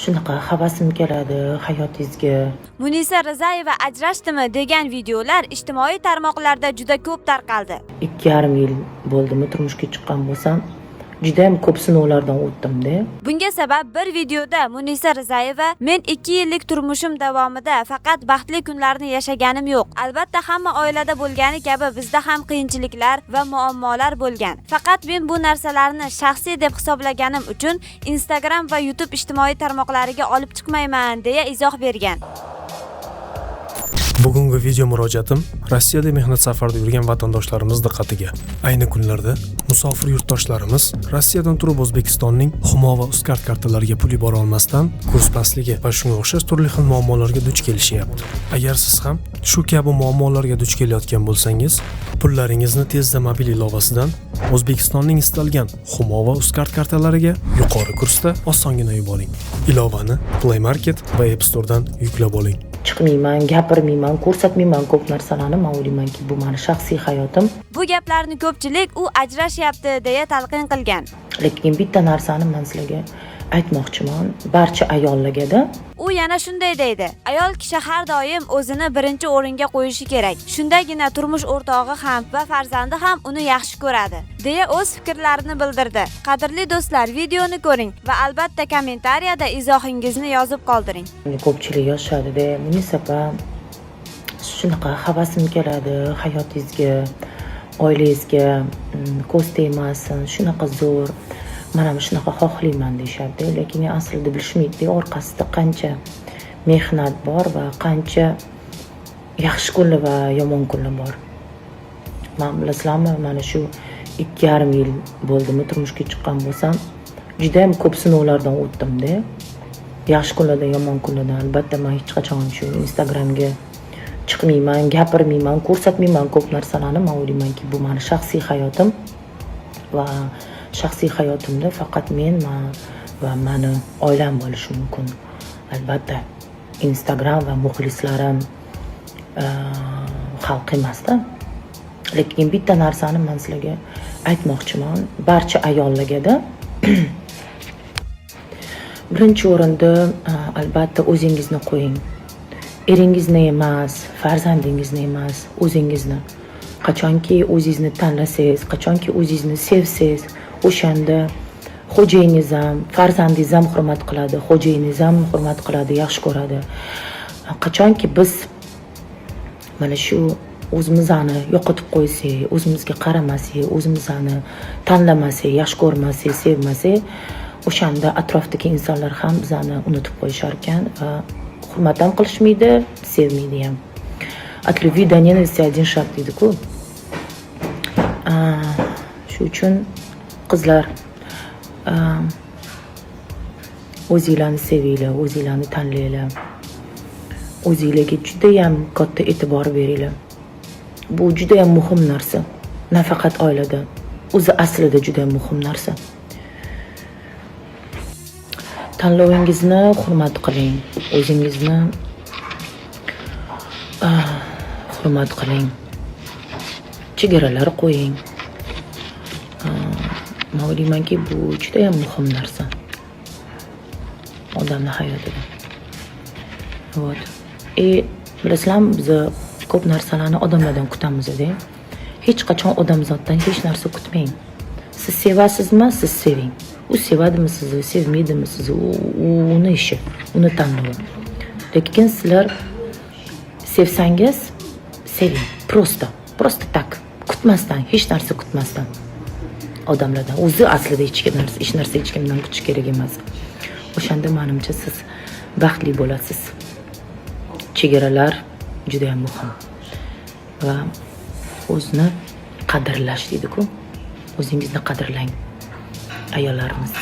shunaqa havasim keladi hayotingizga. Munisa Rizayeva ajrashdimi degan videolar ijtimoiy tarmoqlarda juda ko'p tarqaldi. 2,5 yil bo'ldimi turmushga chiqqan bo'lsam, juda ham ko'p sinovlardan o'tdim-da. Bunga sabab bir videoda Munisa Rizayeva "Men 2 yillik turmushim davomida faqat baxtli kunlarni yashaganim yo'q. Albatta hamma oilada bo'lgani kabi bizda ham qiyinchiliklar va muammolar bo'lgan. Faqat men bu narsalarni shaxsiy deb hisoblaganim uchun Instagram va YouTube ijtimoiy tarmoqlariga olib chiqmayman" deya izoh bergan. Bugungi video murojaatim Rossiyada mehnat safarida yurgan vatandoshlarimiz diqqatiga. Ayni kunlarda musofir yurtdoshlarimiz Rossiyadan turib O'zbekistonning Humo va Uzcard kartalariga pul yubora olmasdan kurs pastligi va shunga o'xshash turli xil muammolarga duch kelishyapti. Agar siz ham shu kabi muammolarga duch kelayotgan bo'lsangiz, pullaringizni tezda mobil ilovasidan O'zbekistonning istalgan Humo va Uzcard kartalariga yuqori kursda osongina yuboring. Ilovani Play Market va App Store'dan yuklab oling. Chiqmayman, gapirmayman, ko'rsatmayman ko'p narsalarni. Men o'ylaymanki, bu meni shaxsiy hayotim. Bu gaplarni ko'pchilik u ajrashyapti deya talqin qilgan. Lekin bitta narsani men sizlarga aytmoqchiman, barcha ayollarga-da. U yana shunday deydi: ayol kishi har doim o'zini birinchi o'ringa qo'yishi kerak. Shundagina turmush o'rtog'i ham va farzandi ham uni yaxshi ko'radi, deya o'z fikrlarini bildirdi. Qadrli do'stlar, videoni ko'ring va albatta kommentariyada izohingizni yozib qoldiring. Ko'pchilik yoshadi-da, Munisa opa, shunaqa havasim keladi hayotingizga, oilangizga, ko'z tegmasin, shunaqa zo'r. Men ham shunaqa xohlayman deyshadi, lekin aslida bilishmaydi orqasida qancha mehnat bor va qancha yaxshi kunlar va yomon kunlar bor. Men bilasizlarmi, mana shu 2,5 yil bo'ldimi turmushga chiqqan bo'lsam, juda ham ko'p sinovlardan o'tdim-da. Yaxshi kunlardan, yomon kunlardan. Albatta men hech qachon shu Instagramga chiqmayman, gapirmayman, ko'rsatmayman ko'p narsalarni. Men o'ylaymanki, bu meni shaxsiy hayotim va shaxsiy hayotimda faqat men va meni oilam bo'lishi mumkin. Albatta Instagram va muxlislarim xalq emasda. Lekin bitta narsani men sizlarga aytmoqchiman, barcha ayollarga-da. Birinchi o'rinda albatta o'zingizni qo'ying. Eringizni emas, farzandingizni emas, o'zingizni. Qachonki o'zingizni tanlasangiz, qachonki o'zingizni sevsangiz, o'shanda xo'jayingiz ham, farzandingiz ham hurmat qiladi, xo'jayingiz ham hurmat qiladi, yaxshi ko'radi. Qachonki biz mana shu o'zimizni yo'qotib qo'ysak, o'zimizga qaramasak, o'zimizni tanlamasak, yaxshi ko'rmasak, sevmasak, o'shanda atrofdagi insonlar ham bizani unutib qo'yishar ekan va hurmat ham qilishmaydi, sevmaydi ham. От любви до ненависти один шаг deydi-ku. Shu uchun qizlar, o'zinglarni sevinglar, o'zinglarni tanlanglar. O'zinglarga juda ham katta e'tibor beringlar. Bu juda ham muhim narsa. Nafaqat oilada, o'zi aslida juda ham muhim narsa. Tanlovingizni hurmat qiling, o'zingizni hurmat qiling. Chegaralar qo'ying. Men o'ylaymanki, bu juda ham muhim narsa odamning hayotida. Вот. Bilasizlarmi, biz ko'p narsalarni odamlardan kutamiz-da. Hech qachon odamzoddan hech narsa kutmang. Siz sevasizmi, siz seving. U sevadimi sizni, sevmaydimi sizni, uni ishi, uni tanlovi. Lekin sizlar sevsangiz, seving. Просто tak. Kutmasdan, hech narsa kutmasdan. Odamlardan. O'zi aslida hech narsa hech kimdan kutish kerak emas. O'shanda menimcha siz baxtli bo'lasiz. Chegaralar juda ham muhim. Va o'zni qadrlash deydi-ku. O'zingizni qadrlang, ayollarimiz.